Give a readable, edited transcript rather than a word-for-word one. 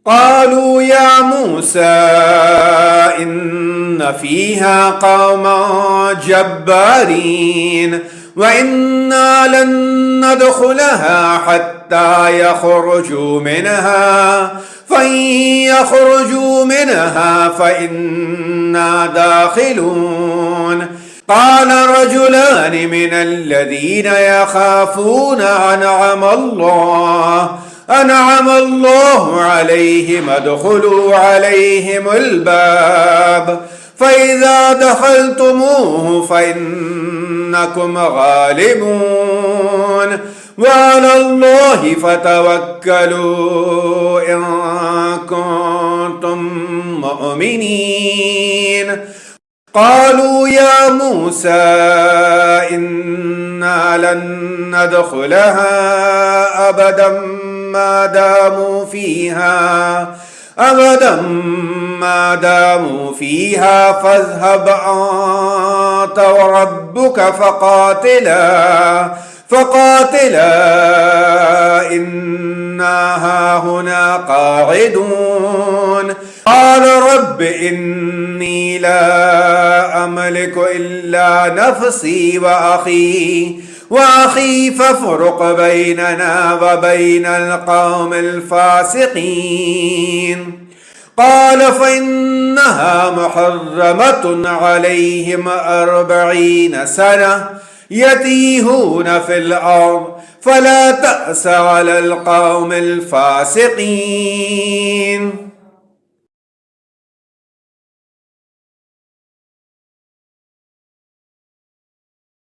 قالوا يا موسى إن فيها قوما جبارين وإنا لن ندخلها حتى يخرجوا منها فإن يخرجوا منها فإنا داخلون. قال رجلان من الذين يخافون أنعم الله عليهم ادخلوا عليهم الباب فإذا دخلتموه فإنكم غالبون وعلى الله فتوكلوا إن كنتم مؤمنين. قالوا يا موسى إنا لن ندخلها أبدا ما داموا فيها فاذهب أنت وربك فقاتلا إنا هاهنا قاعدون. قال رب إني لا أملك إلا نفسي وأخي فافرق بيننا وبين القوم الفاسقين. قال فإنها محرمة عليهم 40 سنة يتيهون في الأرض فلا تأس على القوم الفاسقين.